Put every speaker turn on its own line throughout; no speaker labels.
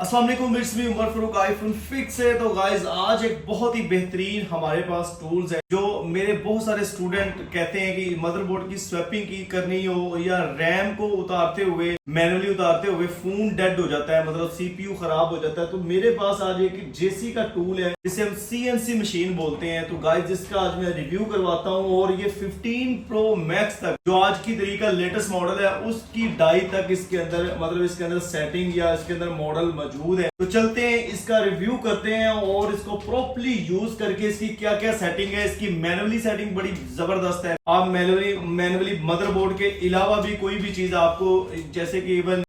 अस्सलाम वालेकुम, it's me Umar Farooq iPhone fix है। तो गाइज आज एक बहुत ही बेहतरीन हमारे पास टूल्स है जो मेरे बहुत सारे स्टूडेंट कहते हैं कि मदरबोर्ड की स्वैपिंग की करनी हो या रैम को उतारते हुए मैनुअली उतारते हुए फोन डेड हो जाता है, मतलब सीपीयू खराब हो जाता है। तो मेरे पास आज एक जेसी का टूल है जिसे हम सीएनसी मशीन बोलते हैं। तो गाइज जिसका आज मैं रिव्यू करवाता हूँ और ये 15 प्रो मैक्स तक जो आज की तरीके का लेटेस्ट मॉडल है उसकी डाई तक इसके अंदर मतलब इसके अंदर सेटिंग या इसके अंदर मॉडल मौजूद है। तो चलते हैं इसका रिव्यू करते हैं और इसको प्रॉपर्ली यूज करके इसकी क्या क्या सेटिंग है। इसकी मैनुअली सेटिंग बड़ी जबरदस्त है। आप मैनुअली मदरबोर्ड के अलावा भी कोई भी चीज आपको, जैसे कि इवन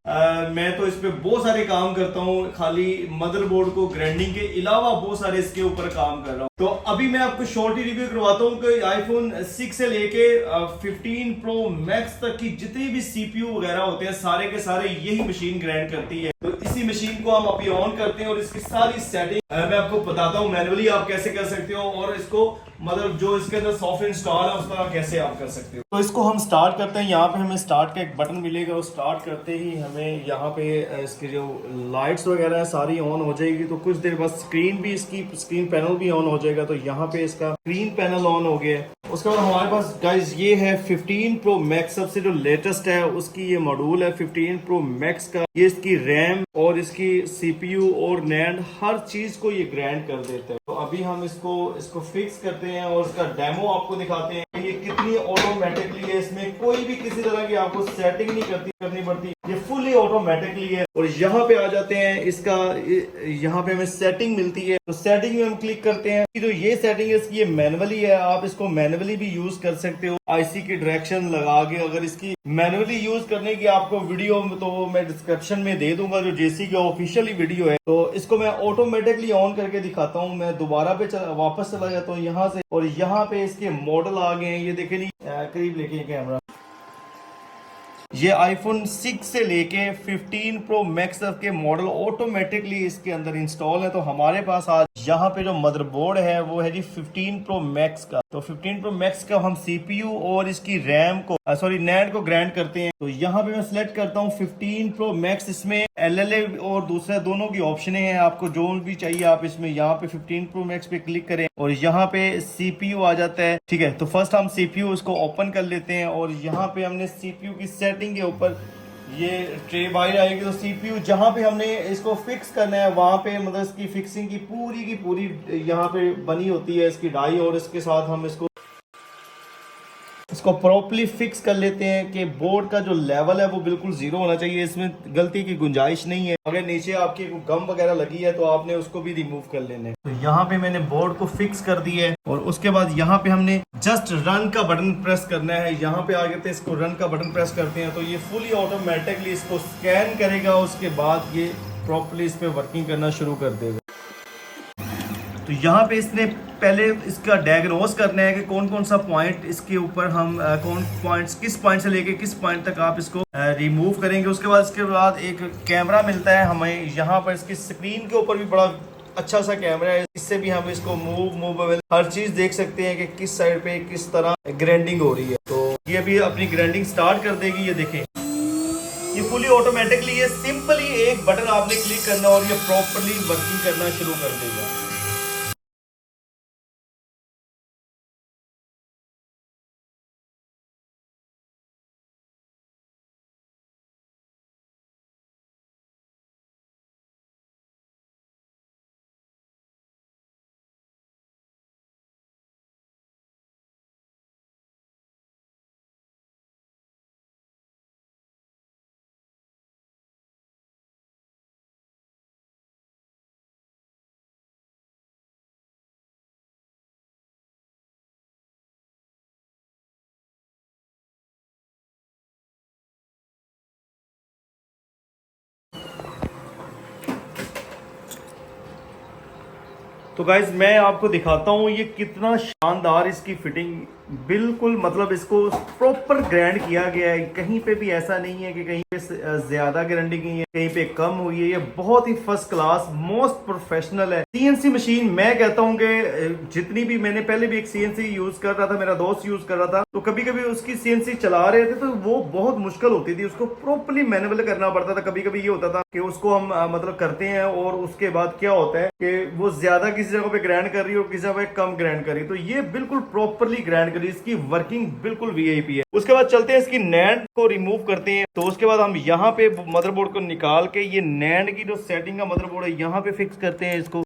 मैं तो इस पे बहुत सारे काम करता हूँ, खाली मदरबोर्ड को ग्राइंडिंग के अलावा बहुत सारे इसके ऊपर काम कर रहा हूँ। तो अभी मैं आपको शॉर्ट ही रिव्यू करवाता हूँ कि आईफोन 6 से लेके 15 प्रो मैक्स तक की जितनी भी सीपीयू वगैरह होते हैं सारे के सारे यही मशीन ग्राइंड करती है। तो इसी मशीन को हम अभी ऑन करते हैं और इसकी सारी सेटिंग मैं आपको बताता हूँ मैनुअली आप कैसे कर सकते हो और इसको मतलब जो इसके अंदर सॉफ्टवेयर इंस्टॉल है उसका कैसे आप कर सकते हो। तो इसको हम स्टार्ट करते हैं। यहाँ पे हमें स्टार्ट का एक बटन मिलेगा और स्टार्ट करते ही हमें यहाँ पे इसके जो लाइट्स वगैरह है सारी ऑन हो जाएगी। तो कुछ देर बाद स्क्रीन भी, इसकी स्क्रीन पैनल भी ऑन हो जाएगा। तो यहाँ पे इसका स्क्रीन पैनल ऑन हो गया है। उसके बाद हमारे पास गाइज ये है 15 प्रो मैक्स, सबसे जो लेटेस्ट है उसकी ये मॉड्यूल है 15 प्रो मैक्स का। ये इसकी रैम और इसकी सीपीयू और नैंड हर चीज को ये ग्राइंड कर देता है। तो अभी हम इसको फिक्स करते हैं और इसका डेमो आपको दिखाते हैं कि ये कितनी ऑटोमेटिकली है। इसमें कोई भी किसी तरह की आपको सेटिंग नहीं करनी पड़ती, ये फुली ऑटोमेटिकली है। और यहाँ पे आ जाते हैं, इसका यहाँ पे हमें सेटिंग मिलती है। तो सेटिंग में हम क्लिक करते हैं। तो ये सेटिंग है इसकी, ये मैनुअली है। आप इसको मैनुअली भी यूज कर सकते हो आईसी की डायरेक्शन लगा के। अगर इसकी मैनुअली यूज करने की आपको वीडियो तो मैं डिस्क्रिप्शन में दे दूंगा जो जेसी की ऑफिशियली वीडियो है। तो इसको मैं ऑटोमेटिकली ऑन करके दिखाता हूँ। मैं दोबारा पे वापस चला जाता हूँ यहाँ से और यहाँ पे इसके मॉडल आ गए हैं। ये देखे नहीं, करीब लेके कैमरा, ये आईफोन 6 से लेके 15 प्रो मैक्स तक के मॉडल ऑटोमेटिकली इसके अंदर इंस्टॉल है। तो हमारे पास आज यहाँ पे जो मदरबोर्ड है वो है जी 15 प्रो मैक्स का। तो 15 प्रो मैक्स का हम सीपीयू और इसकी रैम को नैंड को ग्राइंड करते हैं। तो यहाँ पे मैं सिलेक्ट करता हूँ 15 प्रो मैक्स। इसमें एलएलए और दूसरे दोनों की ऑप्शन हैं, आपको जो भी चाहिए आप इसमें यहाँ पे 15 प्रो मैक्स पे क्लिक करें और यहाँ पे सीपीयू आ जाता है। ठीक है, तो फर्स्ट हम सीपीयू इसको ओपन कर लेते हैं और यहाँ पे हमने सीपीयू की सेटिंग के ऊपर ये ट्रे बाहर आएगी। तो सीपीयू जहां पे हमने इसको फिक्स करना है वहां पे मतलब इसकी फिक्सिंग की पूरी यहाँ पे बनी होती है इसकी डाई। और इसके साथ हम इसको प्रॉपर्ली फिक्स कर लेते हैं कि बोर्ड का जो लेवल है वो बिल्कुल जीरो होना चाहिए, इसमें गलती की गुंजाइश नहीं है। अगर नीचे आपकी गम वगैरह लगी है तो आपने उसको भी रिमूव कर लेना है। तो यहाँ पे मैंने बोर्ड को फिक्स कर दिया है और उसके बाद यहाँ पे हमने जस्ट रन का बटन प्रेस करना है। यहाँ पे आगे इसको रन का बटन प्रेस करते हैं तो ये फुली ऑटोमेटिकली इसको स्कैन करेगा। उसके बाद ये प्रॉपर्ली इस पे वर्किंग करना शुरू कर देगा। तो यहाँ पे इसने पहले इसका डायग्नोस करना है कि कौन कौन सा पॉइंट इसके ऊपर हम किस पॉइंट से लेके किस पॉइंट तक आप इसको रिमूव करेंगे। उसके बाद एक कैमरा मिलता है हमें। यहाँ पर इसकी स्क्रीन के ऊपर भी बड़ा अच्छा सा कैमरा है, इससे भी हम इसको मूवेबल हर चीज देख सकते हैं कि किस साइड पे किस तरह ग्राइंडिंग हो रही है। तो ये अभी अपनी ग्राइंडिंग स्टार्ट कर देगी। ये देखें, ये फुली ऑटोमेटिकली है। सिंपली एक बटन आपने क्लिक करना और ये प्रॉपरली वर्किंग करना शुरू कर देगा। तो गाइज मैं आपको दिखाता हूँ ये कितना शानदार इसकी फिटिंग बिल्कुल, मतलब इसको प्रॉपर ग्राइंड किया गया है। कहीं पे भी ऐसा नहीं है कि कहीं पे ज्यादा ग्राइंडिंग की है, कहीं पे कम हुई है। ये बहुत ही फर्स्ट क्लास मोस्ट प्रोफेशनल है सीएनसी मशीन। मैं कहता हूँ कि जितनी भी, मैंने पहले भी एक सीएनसी यूज कर रहा था, मेरा दोस्त यूज कर रहा था, तो कभी कभी उसकी सीएनसी चला रहे थे तो वो बहुत मुश्किल होती थी, उसको प्रॉपरली मैनुअल करना पड़ता था। कभी कभी ये होता था कि उसको हम मतलब करते हैं और उसके बाद क्या होता है कि वो ज्यादा किसी जगह पे ग्राइंड कर रही है और किसी जगह पे कम ग्राइंड कर रही है। तो ये बिल्कुल प्रॉपरली ग्राइंड करी, इसकी वर्किंग बिल्कुल वीआईपी है। उसके बाद चलते हैं इसकी नैंड को रिमूव करते हैं। तो उसके बाद हम यहाँ पे मदरबोर्ड को निकाल के ये नैंड की जो सेटिंग का मदरबोर्ड है यहाँ पे फिक्स करते हैं इसको।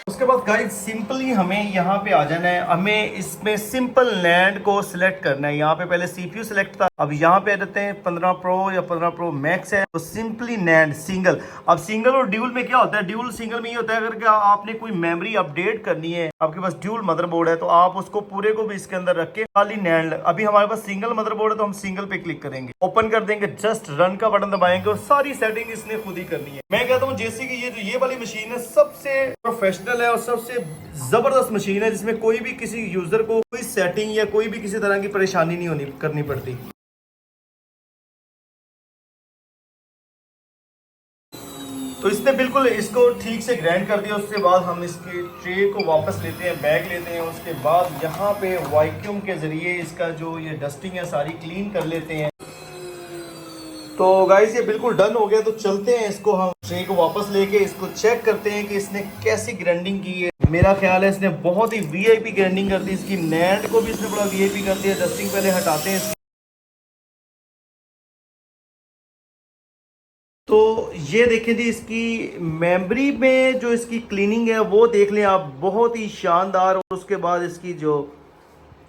उसके बाद गाइस सिंपली हमें यहाँ पे आ जाना है, हमें इसमें सिंपल नैंड को सिलेक्ट करना है। यहाँ पे पहले सीपीयू सिलेक्ट था, अब यहाँ पे आ जाते हैं 15 प्रो या 15 प्रो मैक्स है, तो सिंपली नैंड सिंगल। अब सिंगल और ड्यूल में क्या होता है, ड्यूल सिंगल में ये होता है अगर आपने कोई मेमोरी अपडेट करनी है, आपके पास ड्यूल मदरबोर्ड है, तो आप उसको पूरे को भी इसके अंदर रख के खाली नैंड। अभी हमारे पास सिंगल मदरबोर्ड है तो हम सिंगल पे क्लिक करेंगे, ओपन कर देंगे, जस्ट रन का बटन दबाएंगे और सारी सेटिंग इसने खुद ही करनी है। मैं कहता हूँ जैसे कि ये वाली मशीन है सबसे प्रोफेशनल है और सबसे जबरदस्त मशीन है, जिसमें कोई भी किसी यूजर को कोई सेटिंग या कोई भी किसी तरह की परेशानी नहीं करनी पड़ती। तो इसने बिल्कुल इसको ठीक से ग्राइंड कर दिया। उसके बाद हम इसके ट्रे को वापस लेते हैं, बैग लेते हैं, उसके बाद यहाँ पे वैक्यूम के जरिए इसका जो ये डस्टिंग है सारी क्लीन कर लेते हैं। तो गाइस ये बिल्कुल डन हो गया। तो चलते हैं, इसको हम ट्रे को वापस लेके इसको चेक करते हैं कि इसने कैसी ग्राइंडिंग की है। मेरा ख्याल है इसने बहुत ही वीआईपी ग्राइंडिंग कर दी। इसकी नैंड को भी इसने बड़ा वीआईपी कर दिया। डस्टिंग पहले हटाते हैं। तो ये देखें जी, इसकी मेमोरी में जो इसकी क्लीनिंग है वो देख लें आप, बहुत ही शानदार। और उसके बाद इसकी जो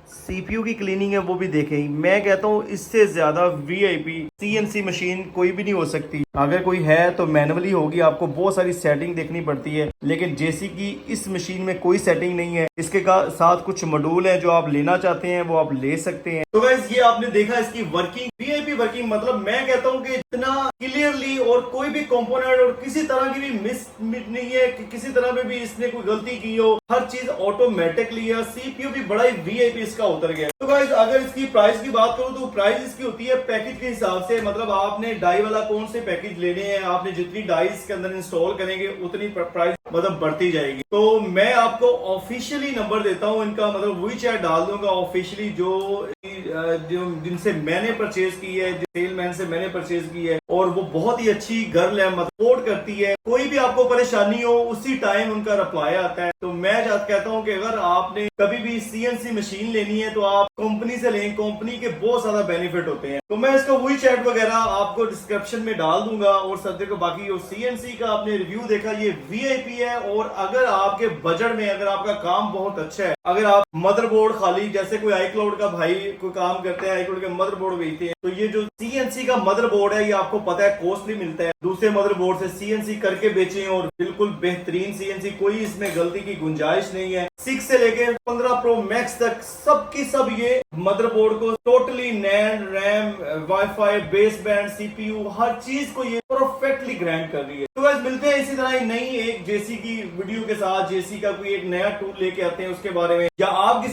सीपीयू की क्लीनिंग है वो भी देखें। मैं कहता हूँ इससे ज्यादा वीआईपी सीएनसी मशीन कोई भी नहीं हो सकती। अगर कोई है तो मैनुअली होगी, आपको बहुत सारी सेटिंग देखनी पड़ती है, लेकिन जैसे कि इस मशीन में कोई सेटिंग नहीं है। इसके साथ कुछ मॉड्यूल है जो आप लेना चाहते हैं वो आप ले सकते हैं। तो गाइस ये आपने देखा इसकी वर्किंग, वीआईपी वर्किंग। मतलब मैं कहता हूँ कि इतना क्लियरली और कोई भी कंपोनेंट और किसी तरह की भी मिस नहीं है कि किसी तरह में भी इसने कोई गलती की हो, हर चीज ऑटोमेटिकली है। सीपीयू भी बड़ा ही वीआईपी इसका उतर गया। तो गाइस अगर इसकी प्राइस की बात करूं तो प्राइस इसकी होती है पैकेज के हिसाब से। मतलब आपने डाई वाला कौन से पैकेज लेने हैं, आपने जितनी डाई इसके अंदर इंस्टॉल करेंगे उतनी प्राइस मतलब बढ़ती जाएगी। तो मैं आपको ऑफिशियली नंबर देता हूं इनका, मतलब वही चैट डाल दूंगा ऑफिशियली जो जिनसे मैंने परचेज की है, सेलमैन से मैंने परचेज की है, और वो बहुत ही अच्छी गर्ल है, सपोर्ट करती है। कोई भी आपको परेशानी हो उसी टाइम उनका रिप्लाई आता है। तो मैं कहता हूं कि अगर आपने कभी भी सीएनसी मशीन लेनी है तो आप कंपनी से लें, कंपनी के बहुत ज्यादा बेनिफिट होते हैं। तो मैं इसका वही चैट वगैरह आपको डिस्क्रिप्शन में डाल दूंगा। और सर को बाकी सीएनसी का आपने रिव्यू देखा, ये वीआईपी है। और अगर आपके बजट में, अगर आपका काम बहुत अच्छा है, अगर आप मदरबोर्ड खाली जैसे कोई iCloud का भाई कोई काम करते हैं, iCloud के मदरबोर्ड बेचते हैं, तो ये जो सीएनसी का मदरबोर्ड है ये आपको पता है कॉस्टली मिलता है। दूसरे मदरबोर्ड से सीएनसी करके बेचें और बिल्कुल बेहतरीन सीएनसी, कोई इसमें गलती की गुंजाइश नहीं है। 6 से लेके 15 प्रो मैक्स तक सबकी सब ये मदरबोर्ड को totally NAND, RAM, wifi, base band, CPU, हर चीज को ये परफेक्टली ग्राइंड कर रही है। तो गाइस मिलते हैं इसी तरह ही नई एक जेसी की वीडियो के साथ। जेसी का कोई एक नया टूल लेके आते हैं उसके बारे में, या आप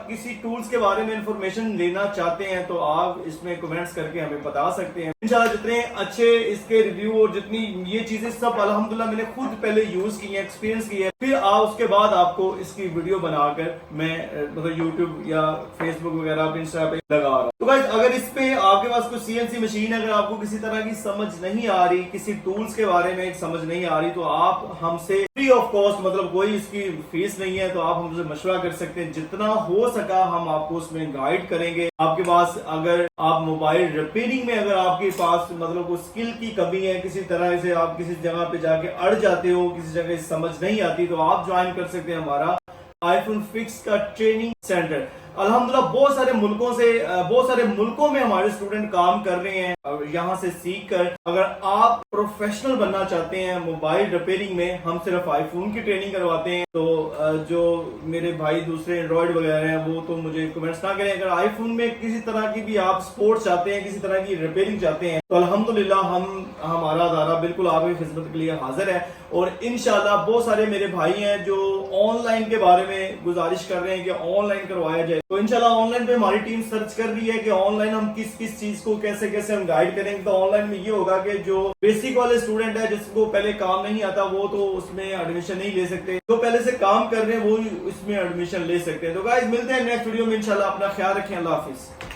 किसी टूल्स के बारे में इंफॉर्मेशन लेना चाहते हैं तो आप इसमें कमेंट्स करके हमें बता सकते हैं। इंशाल्लाह जितने अच्छे इसके रिव्यू और जितनी ये चीजें सब अल्हम्दुलिल्लाह मैंने खुद पहले यूज की है, एक्सपीरियंस की है, फिर उसके बाद आपको इसकी वीडियो बनाकर मैं मतलब यूट्यूब या फेसबुक वगैरह पे, इंस्टा पे लगा रहा हूँ। तो गाइस अगर इस पे आपके पास कोई सीएनसी मशीन है, अगर आपको किसी तरह की समझ नहीं आ रही, किसी टूल्स के बारे में समझ नहीं आ रही, तो आप हमसे फ्री ऑफ कॉस्ट, मतलब कोई इसकी फीस नहीं है, तो आप हमसे मशवरा कर सकते हैं। जितना हो सका हम आपको उसमें गाइड करेंगे। आपके पास अगर आप मोबाइल रिपेयरिंग में अगर आपके पास मतलब कोई स्किल की कमी है, किसी तरह से आप किसी जगह पे जाके अड़ जाते हो, किसी जगह से समझ नहीं आती, तो आप ज्वाइन कर सकते हैं हमारा iPhone Fix का ट्रेनिंग सेंटर। अल्हम्दुलिल्लाह बहुत सारे मुल्कों में हमारे स्टूडेंट काम कर रहे हैं। यहाँ से सीख कर अगर आप प्रोफेशनल बनना चाहते हैं मोबाइल रिपेयरिंग में, हम सिर्फ आईफोन की ट्रेनिंग करवाते हैं। तो जो मेरे भाई दूसरे एंड्रॉइड वगैरह हैं वो तो मुझे कमेंट्स ना करें। अगर आईफोन में किसी तरह की भी आप सपोर्ट चाहते हैं, किसी तरह की रिपेयरिंग चाहते हैं, तो अल्हम्दुलिल्लाह हमारा अदारा बिल्कुल आपकी खिदमत के लिए हाजिर है। और इंशाल्लाह बहुत सारे मेरे भाई हैं जो ऑनलाइन के बारे में गुजारिश कर रहे हैं कि ऑनलाइन करवाया जाए। तो इंशाल्लाह ऑनलाइन पे हमारी टीम सर्च कर रही है कि ऑनलाइन हम किस किस चीज को कैसे हम गाइड करेंगे। तो ऑनलाइन में ये होगा कि जो बेसिक वाले स्टूडेंट है जिसको पहले काम नहीं आता वो तो उसमें एडमिशन नहीं ले सकते, जो पहले से काम कर रहे हैं वो इसमें एडमिशन ले सकते हैं। तो गाइस मिलते हैं नेक्स्ट वीडियो में इंशाल्लाह। अपना ख्याल रखें। अल्लाह हाफिज।